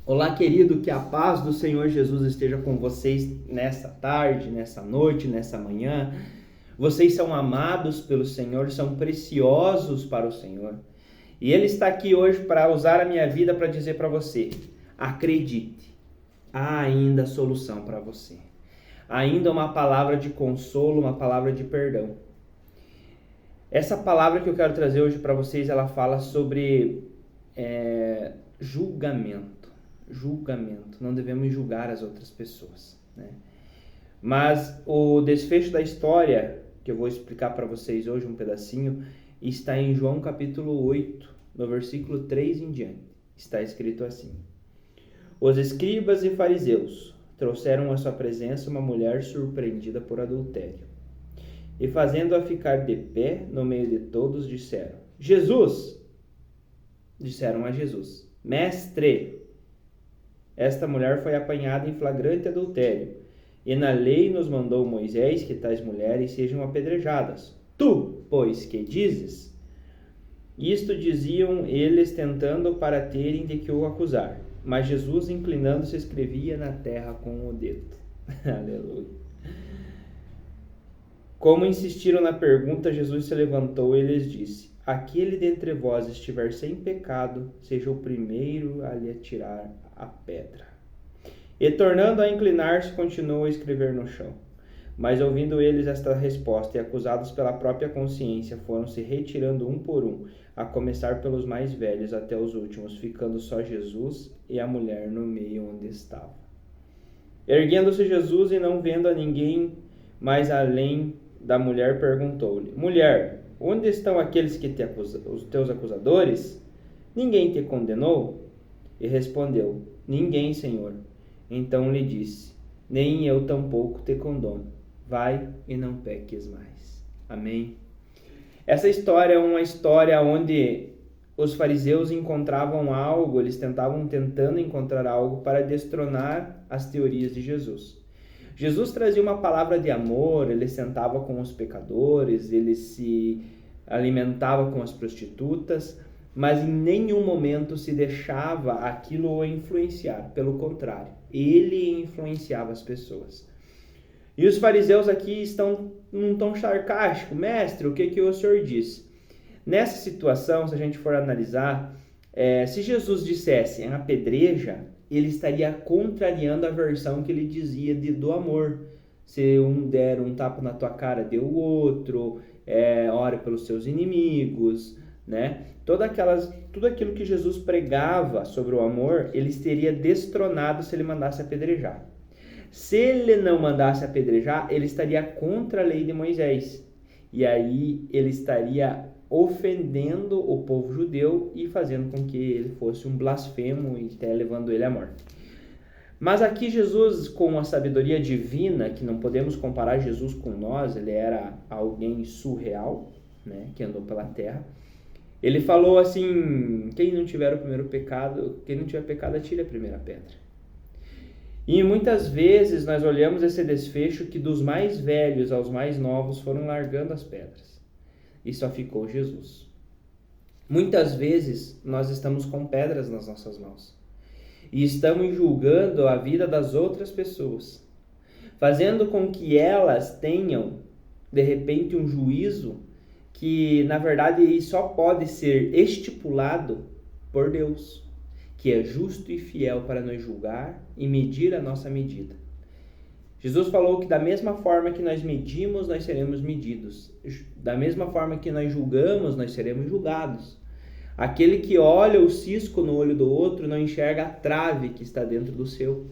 Olá, querido, que a paz do Senhor Jesus esteja com vocês nessa tarde, nessa noite, nessa manhã. Vocês são amados pelo Senhor, são preciosos para o Senhor. E Ele está aqui hoje para usar a minha vida para dizer para você: acredite, há ainda solução para você. Há ainda uma palavra de consolo, uma palavra de perdão. Essa palavra que eu quero trazer hoje para vocês, ela fala sobre julgamento. Julgamento. Não devemos julgar as outras pessoas, né? Mas o desfecho da história, que eu vou explicar para vocês hoje um pedacinho, está em João capítulo 8, no versículo 3 em diante. Está escrito assim: Os escribas e fariseus trouxeram à sua presença uma mulher surpreendida por adultério. E fazendo-a ficar de pé no meio de todos, disseram: Jesus! Disseram a Jesus: Mestre! Esta mulher foi apanhada em flagrante adultério, e na lei nos mandou Moisés que tais mulheres sejam apedrejadas. Tu, pois, que dizes? Isto diziam eles, tentando para terem de que o acusar. Mas Jesus, inclinando-se, escrevia na terra com o dedo. Aleluia. Como insistiram na pergunta, Jesus se levantou e lhes disse: Aquele dentre vós estiver sem pecado, seja o primeiro a lhe atirar a pedra. E tornando a inclinar-se, continuou a escrever no chão. Mas ouvindo eles esta resposta e acusados pela própria consciência, foram se retirando um por um, a começar pelos mais velhos até os últimos, ficando só Jesus e a mulher no meio onde estava. Erguendo-se Jesus e não vendo a ninguém mais além da mulher, perguntou-lhe: Mulher, onde estão aqueles que os teus acusadores? Ninguém te condenou? E respondeu: Ninguém, Senhor. Então lhe disse: Nem eu tampouco te condono. Vai e não peques mais. Amém? Essa história é uma história onde os fariseus encontravam algo, eles tentando encontrar algo para destronar as teorias de Jesus. Jesus trazia uma palavra de amor, ele sentava com os pecadores, ele se alimentava com as prostitutas, mas em nenhum momento se deixava aquilo o influenciar. Pelo contrário, ele influenciava as pessoas. E os fariseus aqui estão num tom sarcástico: Mestre, o que o Senhor disse? Nessa situação, se a gente for analisar, se Jesus dissesse apedreja, ele estaria contrariando a versão que ele dizia do amor. Se um der um tapa na tua cara, dê o outro, ore pelos seus inimigos, né? Tudo aquilo que Jesus pregava sobre o amor, ele teria destronado se ele mandasse apedrejar. Se ele não mandasse apedrejar, ele estaria contra a lei de Moisés. E aí ele estaria ofendendo o povo judeu e fazendo com que ele fosse um blasfemo e até levando ele à morte. Mas aqui Jesus, com a sabedoria divina, que não podemos comparar Jesus com nós, ele era alguém surreal, né, que andou pela terra. Ele falou assim: quem não tiver pecado, atire a primeira pedra. E muitas vezes nós olhamos esse desfecho que dos mais velhos aos mais novos foram largando as pedras. E só ficou Jesus. Muitas vezes nós estamos com pedras nas nossas mãos. E estamos julgando a vida das outras pessoas, fazendo com que elas tenham, de repente, um juízo que, na verdade, só pode ser estipulado por Deus, que é justo e fiel para nos julgar e medir a nossa medida. Jesus falou que da mesma forma que nós medimos, nós seremos medidos. Da mesma forma que nós julgamos, nós seremos julgados. Aquele que olha o cisco no olho do outro não enxerga a trave que está dentro do seu.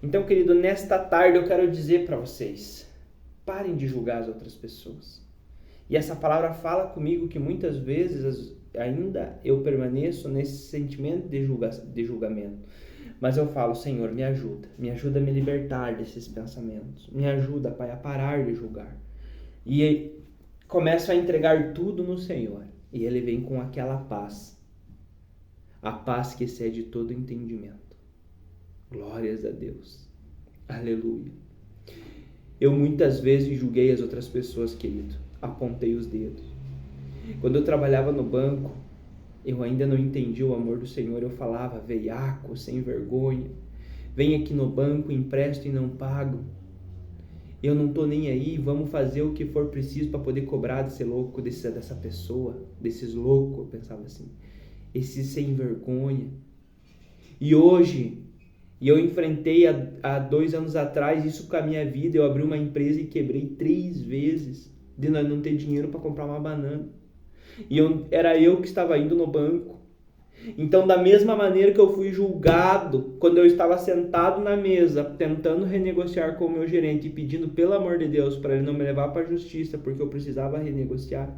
Então, querido, nesta tarde eu quero dizer para vocês: parem de julgar as outras pessoas. E essa palavra fala comigo que muitas vezes ainda eu permaneço nesse sentimento de julgamento. Mas eu falo: Senhor, me ajuda a me libertar desses pensamentos. Me ajuda, Pai, a parar de julgar. E começo a entregar tudo no Senhor. E Ele vem com aquela paz. A paz que excede todo entendimento. Glórias a Deus. Aleluia. Eu muitas vezes julguei as outras pessoas, querido. Apontei os dedos. Quando eu trabalhava no banco, Eu ainda não entendi o amor do Senhor. Eu falava, veiaco, sem vergonha. Vem aqui no banco, empresto e não pago. Eu não tô nem aí, vamos fazer o que for preciso para poder cobrar desse louco, dessa pessoa, desses loucos, eu pensava assim. Esses sem vergonha. E hoje, eu enfrentei há 2 anos atrás isso com a minha vida. Eu abri uma empresa e quebrei 3 vezes de não ter dinheiro para comprar uma banana. E era eu que estava indo no banco. Então, da mesma maneira que eu fui julgado quando eu estava sentado na mesa, tentando renegociar com o meu gerente e pedindo, pelo amor de Deus, para ele não me levar para a justiça, porque eu precisava renegociar,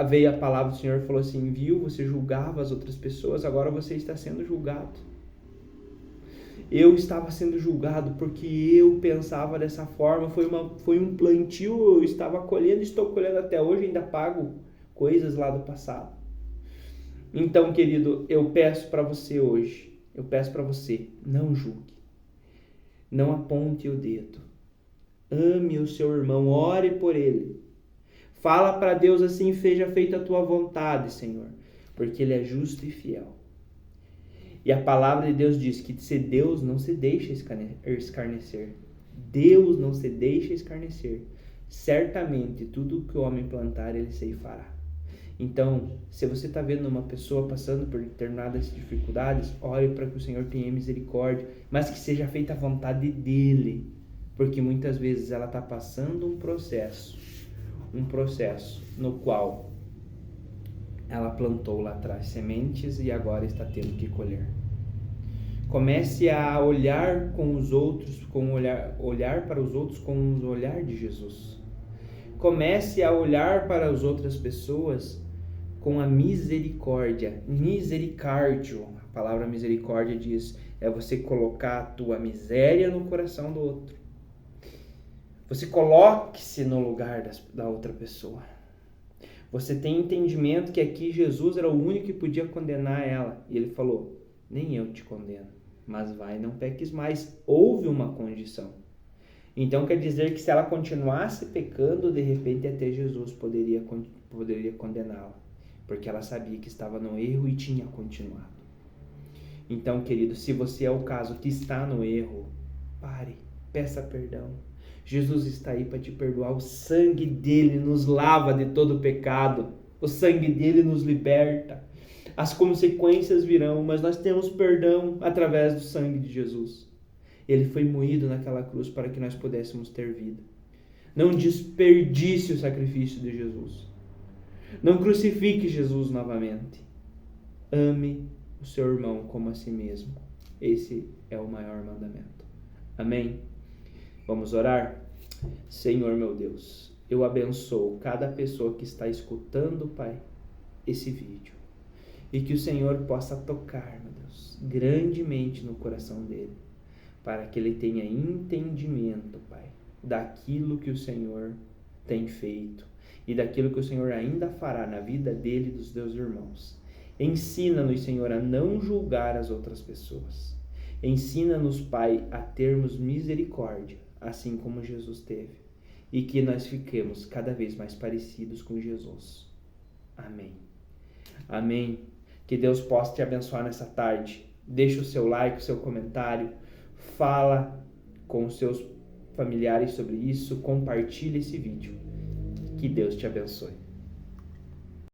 veio a palavra do Senhor e falou assim, viu, você julgava as outras pessoas, agora você está sendo julgado. Eu estava sendo julgado porque eu pensava dessa forma, foi um plantio, eu estava colhendo, estou colhendo até hoje, ainda pago coisas lá do passado. Então, querido, eu peço para você hoje, não julgue, não aponte o dedo, ame o seu irmão, ore por ele, fala para Deus assim, seja feita a tua vontade, Senhor, porque Ele é justo e fiel. E a palavra de Deus diz que se Deus não se deixa escarnecer, Deus não se deixa escarnecer, certamente tudo que o homem plantar, Ele ceifará. Então, se você está vendo uma pessoa passando por determinadas dificuldades, ore para que o Senhor tenha misericórdia, mas que seja feita a vontade dEle, porque muitas vezes ela está passando um processo no qual ela plantou lá atrás sementes e agora está tendo que colher. Comece a olhar com os outros, olhar para os outros com o olhar de Jesus. Comece a olhar para as outras pessoas com a misericórdia, misericórdia. A palavra misericórdia diz, é você colocar a tua miséria no coração do outro. Você coloque-se no lugar da outra pessoa. Você tem entendimento que aqui Jesus era o único que podia condenar ela. E ele falou, nem eu te condeno, mas vai, não peques mais. Houve uma condição. Então quer dizer que se ela continuasse pecando, de repente até Jesus poderia condená-la. Porque ela sabia que estava no erro e tinha continuado. Então, querido, se você é o caso que está no erro, pare, peça perdão. Jesus está aí para te perdoar. O sangue dele nos lava de todo pecado. O sangue dele nos liberta. As consequências virão, mas nós temos perdão através do sangue de Jesus. Ele foi moído naquela cruz para que nós pudéssemos ter vida. Não desperdice o sacrifício de Jesus. Não crucifique Jesus novamente. Ame o seu irmão como a si mesmo. Esse é o maior mandamento. Amém? Vamos orar? Senhor meu Deus, eu abençoo cada pessoa que está escutando, Pai, esse vídeo. E que o Senhor possa tocar, meu Deus, grandemente no coração dele. Para que ele tenha entendimento, Pai, daquilo que o Senhor tem feito e daquilo que o Senhor ainda fará na vida dele e dos teus irmãos. Ensina-nos, Senhor, a não julgar as outras pessoas. Ensina-nos, Pai, a termos misericórdia, assim como Jesus teve, e que nós fiquemos cada vez mais parecidos com Jesus. Amém. Amém. Que Deus possa te abençoar nessa tarde. Deixa o seu like, o seu comentário, fala com os seus familiares sobre isso, compartilhe esse vídeo. Que Deus te abençoe.